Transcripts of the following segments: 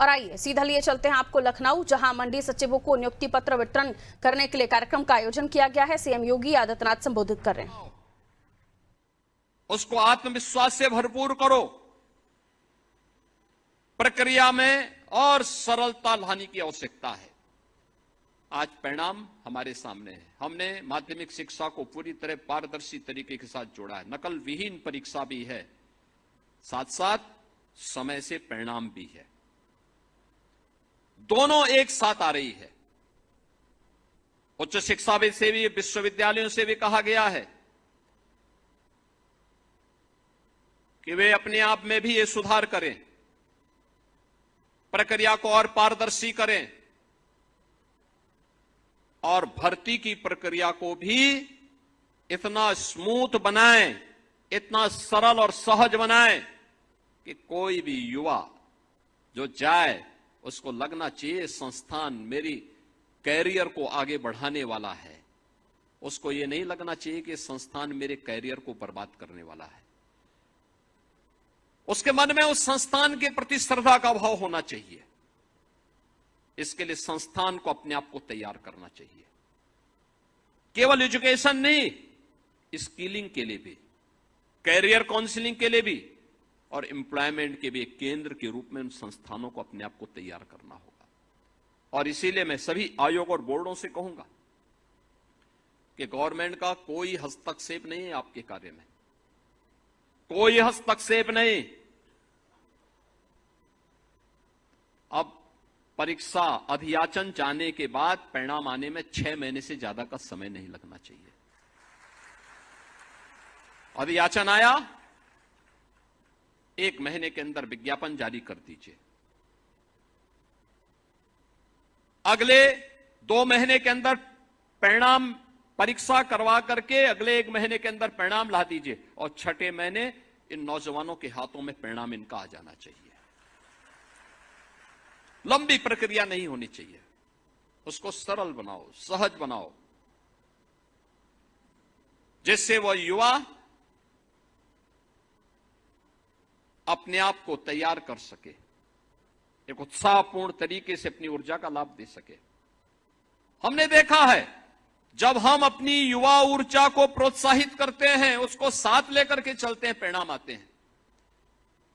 और आइए सीधा लिए चलते हैं आपको लखनऊ, जहां मंडी सचिवों को नियुक्ति पत्र वितरण करने के लिए कार्यक्रम का आयोजन किया गया है। सीएम योगी आदित्यनाथ संबोधित कर रहे हैं। उसको आत्मविश्वास से भरपूर करो, प्रक्रिया में और सरलता लाने की आवश्यकता है। आज परिणाम हमारे सामने है। हमने माध्यमिक शिक्षा को पूरी तरह पारदर्शी तरीके के साथ जोड़ा है। नकल विहीन परीक्षा भी है, साथ साथ समय से परिणाम भी है। दोनों एक साथ आ रही है। उच्च शिक्षा से भी, विश्वविद्यालयों से भी कहा गया है कि वे अपने आप में भी ये सुधार करें, प्रक्रिया को और पारदर्शी करें और भर्ती की प्रक्रिया को भी इतना स्मूथ बनाएं, इतना सरल और सहज बनाएं कि कोई भी युवा जो जाए उसको लगना चाहिए संस्थान मेरी कैरियर को आगे बढ़ाने वाला है। उसको ये नहीं लगना चाहिए कि संस्थान मेरे कैरियर को बर्बाद करने वाला है। उसके मन में उस संस्थान के प्रति श्रद्धा का भाव होना चाहिए। इसके लिए संस्थान को अपने आप को तैयार करना चाहिए। केवल एजुकेशन नहीं, स्किलिंग के लिए भी, कैरियर काउंसलिंग के लिए भी और एम्प्लॉयमेंट के भी एक केंद्र के रूप में उन संस्थानों को अपने आप को तैयार करना होगा। और इसीलिए मैं सभी आयोग और बोर्डों से कहूंगा कि गवर्नमेंट का कोई हस्तक्षेप नहीं है आपके कार्य में, कोई हस्तक्षेप नहीं। अब परीक्षा अधियाचन जाने के बाद परिणाम आने में 6 महीने से ज्यादा का समय नहीं लगना चाहिए। अधियाचन आया, 1 महीने के अंदर विज्ञापन जारी कर दीजिए। अगले 2 महीने के अंदर परिणाम परीक्षा करवा करके अगले 1 महीने के अंदर परिणाम ला दीजिए और 6ठे महीने इन नौजवानों के हाथों में परिणाम इनका आ जाना चाहिए। लंबी प्रक्रिया नहीं होनी चाहिए, उसको सरल बनाओ, सहज बनाओ, जिससे वह युवा अपने आप को तैयार कर सके, एक उत्साहपूर्ण तरीके से अपनी ऊर्जा का लाभ दे सके। हमने देखा है जब हम अपनी युवा ऊर्जा को प्रोत्साहित करते हैं, उसको साथ लेकर के चलते हैं, परिणाम आते हैं।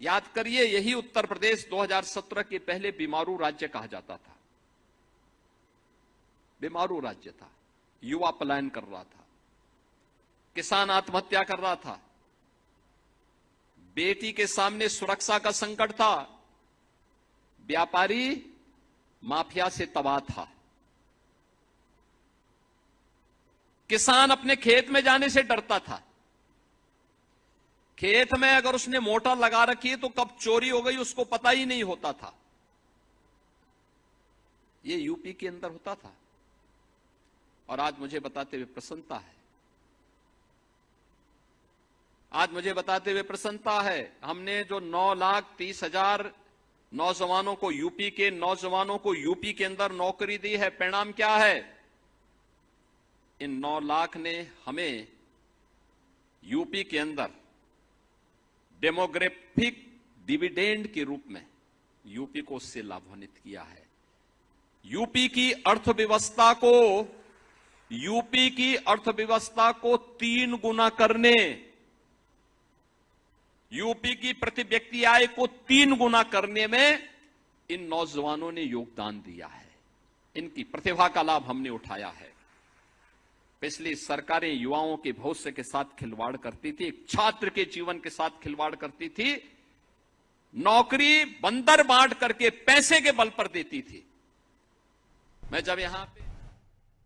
याद करिए, यही उत्तर प्रदेश 2017 के पहले बीमारू राज्य कहा जाता था। बीमारू राज्य था, युवा पलायन कर रहा था, किसान आत्महत्या कर रहा था, बेटी के सामने सुरक्षा का संकट था, व्यापारी माफिया से तबाह था, किसान अपने खेत में जाने से डरता था। खेत में अगर उसने मोटर लगा रखी है तो कब चोरी हो गई उसको पता ही नहीं होता था। ये यूपी के अंदर होता था और आज मुझे बताते हुए प्रसन्नता है। आज मुझे बताते हुए प्रसन्नता है, हमने जो 9,30,000 नौजवानों को, यूपी के नौजवानों को यूपी के अंदर नौकरी दी है। परिणाम क्या है? इन 9 लाख ने हमें यूपी के अंदर डेमोग्राफिक डिविडेंड के रूप में यूपी को उससे लाभान्वित किया है। यूपी की अर्थव्यवस्था को 3 गुना करने, यूपी की प्रति व्यक्ति आय को 3 गुना करने में इन नौजवानों ने योगदान दिया है। इनकी प्रतिभा का लाभ हमने उठाया है। पिछली सरकारें युवाओं के भविष्य के साथ खिलवाड़ करती थी, छात्र के जीवन के साथ खिलवाड़ करती थी, नौकरी बंदर बांट करके पैसे के बल पर देती थी। मैं जब यहां पे